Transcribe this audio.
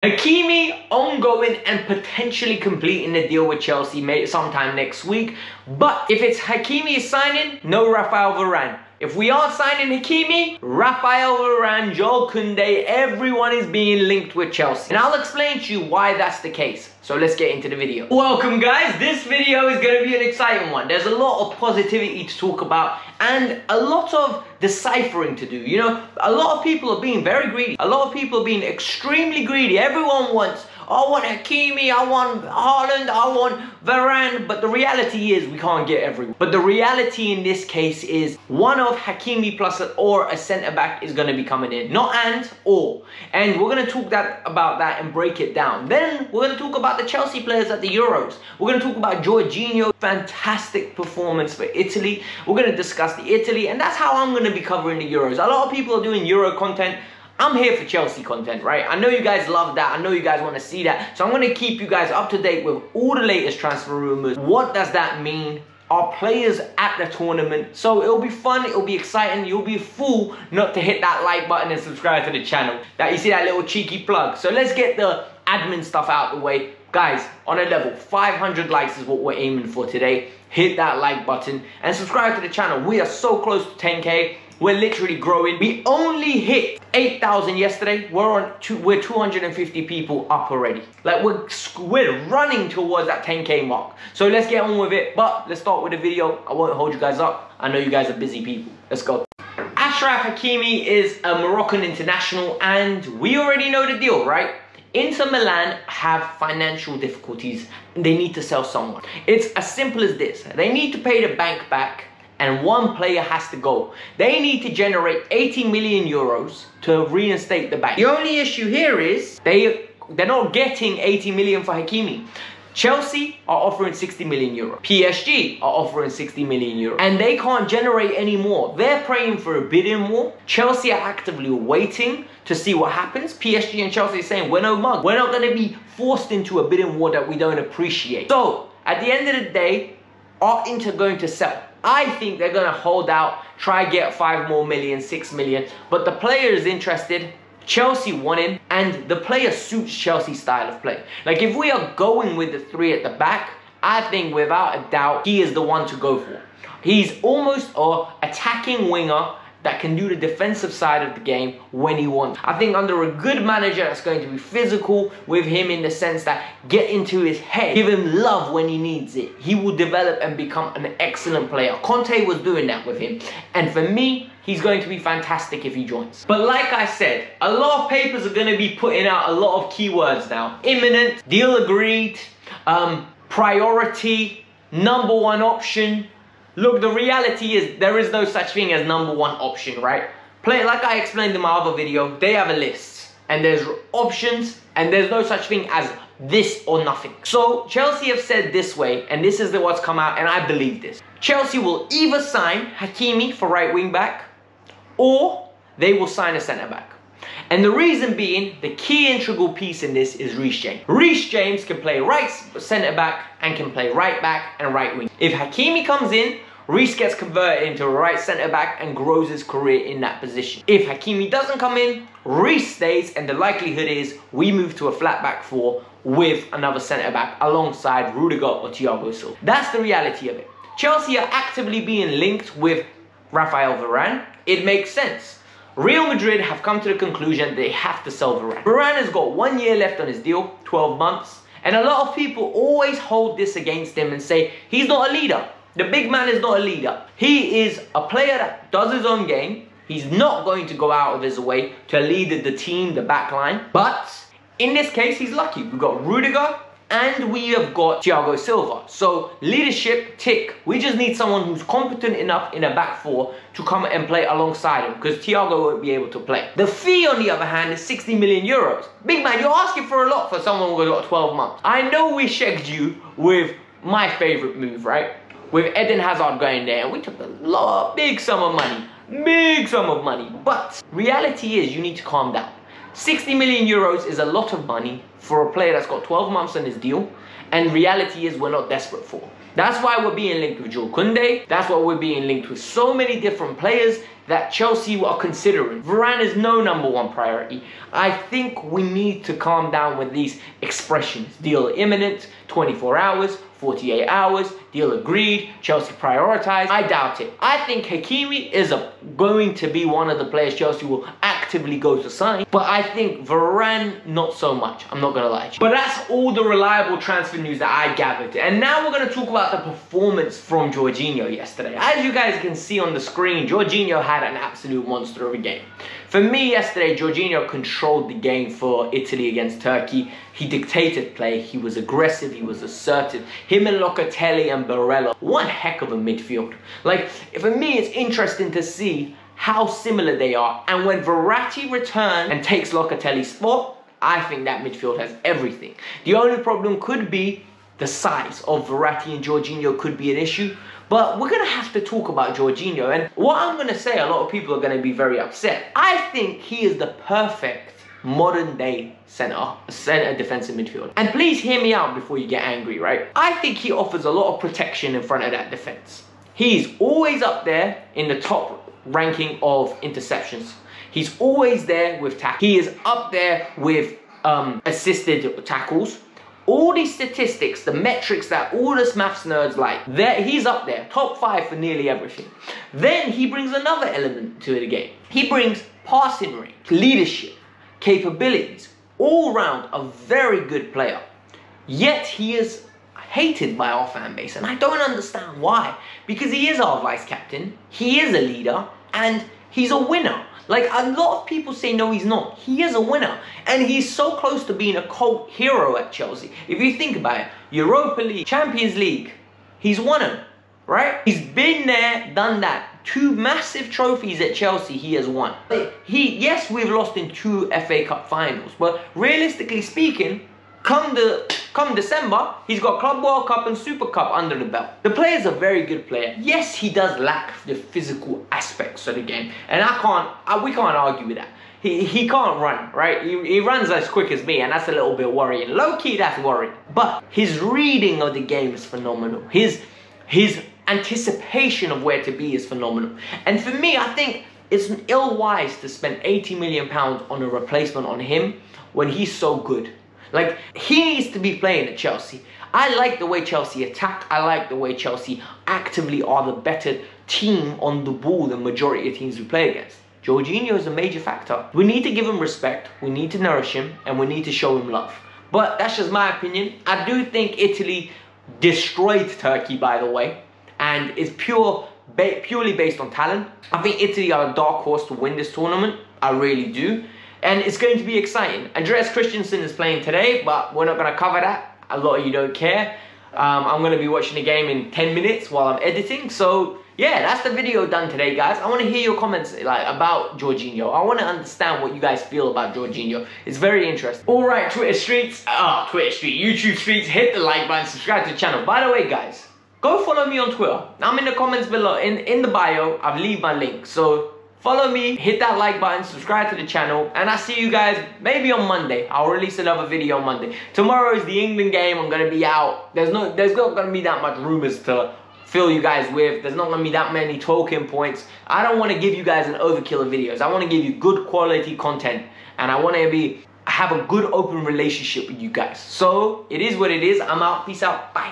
Hakimi ongoing and potentially completing the deal with Chelsea sometime next week. But if it's Hakimi is signing, no Rafael Varane. If we aren't signing Hakimi, Rafael Varane, Joel Koundé, everyone is being linked with Chelsea. And I'll explain to you why that's the case. So let's get into the video. Welcome guys, this video is going to be an exciting one. There's a lot of positivity to talk about and a lot of deciphering to do. You know, a lot of people are being very greedy. A lot of people are being extremely greedy. Everyone wants, I want Hakimi, I want Haaland, I want Varane. But the reality is we can't get everyone. But the reality in this case is one of Hakimi plus or a centre-back is going to be coming in. Not and, or. And we're going to talk about that and break it down. Then we're going to talk about the Chelsea players at the Euros. We're going to talk about Jorginho. Fantastic performance for Italy. We're going to discuss the Italy. And that's how I'm going to be covering the Euros. A lot of people are doing Euro content. I'm here for Chelsea content, right? I know you guys love that. I know you guys want to see that. So I'm going to keep you guys up to date with all the latest transfer rumors. What does that mean? Our players at the tournament. So it'll be fun. It'll be exciting. You'll be a fool not to hit that like button and subscribe to the channel. You see that little cheeky plug. So let's get the admin stuff out of the way. Guys, on a level, 500 likes is what we're aiming for today. Hit that like button and subscribe to the channel. We are so close to 10K. We're literally growing. We only hit 8,000 yesterday. We're 250 people up already. Like we're running towards that 10K mark. So let's get on with it. But let's start with the video. I won't hold you guys up. I know you guys are busy people. Let's go. Achraf Hakimi is a Moroccan international and we already know the deal, right? Inter Milan have financial difficulties. They need to sell someone. It's as simple as this. They need to pay the bank back and one player has to go. They need to generate 80 million euros to reinstate the bank. The only issue here is they're not getting 80 million for Hakimi. Chelsea are offering 60 million euros. PSG are offering 60 million euros. And they can't generate any more. They're praying for a bidding war. Chelsea are actively waiting to see what happens. PSG and Chelsea are saying, we're no mug. We're not going to be forced into a bidding war that we don't appreciate. So, at the end of the day, are Inter going to sell? I think they're going to hold out, try get 5 more million, 6 million. But the player is interested. Chelsea won in, and the player suits Chelsea's style of play. Like, if we are going with the 3 at the back, I think without a doubt, he is the one to go for. He's almost an attacking winger that can do the defensive side of the game when he wants. I think under a good manager that's going to be physical with him in the sense that get into his head, give him love when he needs it, he will develop and become an excellent player. Conte was doing that with him. And for me, he's going to be fantastic if he joins. But like I said, a lot of papers are going to be putting out a lot of keywords now. Imminent, deal agreed, priority, number 1 option. Look, the reality is there is no such thing as number 1 option, right? Like I explained in my other video, they have a list. And there's options, and there's no such thing as this or nothing. So Chelsea have said this way, and this is what's come out, and I believe this. Chelsea will either sign Hakimi for right wing back, or they will sign a centre back. And the reason being, the key integral piece in this is Reece James. Reece James can play right centre back and can play right back and right wing. If Hakimi comes in, Reece gets converted into a right centre back and grows his career in that position. If Hakimi doesn't come in, Reece stays, and the likelihood is we move to a flat back 4 with another centre back alongside Rudiger or Thiago Silva. That's the reality of it. Chelsea are actively being linked with Rafael Varane. It makes sense. Real Madrid have come to the conclusion they have to sell Varane. Varane has got 1 year left on his deal, 12 months. And a lot of people always hold this against him and say, he's not a leader. The big man is not a leader. He is a player that does his own game. He's not going to go out of his way to lead the team, the back line. But in this case, he's lucky. We've got Rudiger and we have got Thiago Silva. So leadership, tick. We just need someone who's competent enough in a back 4 to come and play alongside him, because Thiago won't be able to play. The fee, on the other hand, is 60 million euros. Big man, you're asking for a lot for someone who's got 12 months. I know we shagged you with my favorite move, right? With Eden Hazard going there, and we took a big sum of money. Big sum of money. But reality is you need to calm down. 60 million euros is a lot of money for a player that's got 12 months on his deal, and reality is we're not desperate for. That's why we're being linked with Joel Koundé. That's why we're being linked with so many different players that Chelsea are considering. Varane is no #1 priority. I think we need to calm down with these expressions. Deal imminent, 24 hours, 48 hours, deal agreed, Chelsea prioritized. I doubt it. I think Hakimi is going to be one of the players Chelsea will actively go to sign, but I think Varane, not so much. I'm not going to lie to you. But that's all the reliable transfer news that I gathered. And now we're going to talk about the performance from Jorginho yesterday. As you guys can see on the screen, Jorginho had an absolute monster of a game. For me yesterday, Jorginho controlled the game for Italy against Turkey. He dictated play, he was aggressive, he was assertive. Him and Locatelli and Barella, one heck of a midfield. Like, for me, it's interesting to see how similar they are. And when Verratti returns and takes Locatelli's spot, I think that midfield has everything. The only problem could be the size of Verratti and Jorginho could be an issue. But we're going to have to talk about Jorginho. And what I'm going to say, a lot of people are going to be very upset. I think he is the perfect modern day center defensive midfielder. And please hear me out before you get angry, right? I think he offers a lot of protection in front of that defense. He's always up there in the top ranking of interceptions. He's always there with tackles. He is up there with assisted tackles. All these statistics, the metrics that all us maths nerds like, he's up there, top 5 for nearly everything. Then he brings another element to the game. He brings passing range, leadership, capabilities, all round a very good player. Yet he is hated by our fan base, and I don't understand why. Because he is our vice captain, he is a leader, and he's a winner. Like, a lot of people say no, he's not. He is a winner. And he's so close to being a cult hero at Chelsea. If you think about it, Europa League, Champions League, he's won them, right? He's been there, done that. 2 massive trophies at Chelsea he has won. Yes, we've lost in 2 FA Cup finals, but realistically speaking, come December, he's got Club World Cup and Super Cup under the belt. The player's a very good player. Yes, he does lack the physical aspects of the game, and we can't argue with that. He can't run, right? He runs as quick as me, and that's a little bit worrying. Low-key, that's worrying. But his reading of the game is phenomenal. His anticipation of where to be is phenomenal. And for me, I think it's ill-wise to spend £80 million on a replacement on him when he's so good. Like, he needs to be playing at Chelsea. I like the way Chelsea attack. I like the way Chelsea actively are the better team on the ball than majority of teams we play against. Jorginho is a major factor. We need to give him respect. We need to nourish him. And we need to show him love. But that's just my opinion. I do think Italy destroyed Turkey, by the way. And it's purely based on talent. I think Italy are a dark horse to win this tournament. I really do. And it's going to be exciting. Andreas Christensen is playing today, but we're not going to cover that. A lot of you don't care. I'm going to be watching the game in 10 minutes while I'm editing. So, yeah, that's the video done today, guys. I want to hear your comments about Jorginho. I want to understand what you guys feel about Jorginho. It's very interesting. All right, YouTube streets, hit the like button, subscribe to the channel. By the way, guys, go follow me on Twitter. I'm in the comments below. In the bio, I've leave my link. So, follow me, hit that like button, subscribe to the channel, and I'll see you guys maybe on Monday. I'll release another video on Monday. Tomorrow is the England game. I'm going to be out. There's not going to be that much rumors to fill you guys with. There's not going to be that many talking points. I don't want to give you guys an overkill of videos. I want to give you good quality content, and I want to have a good open relationship with you guys. So, it is what it is. I'm out. Peace out. Bye.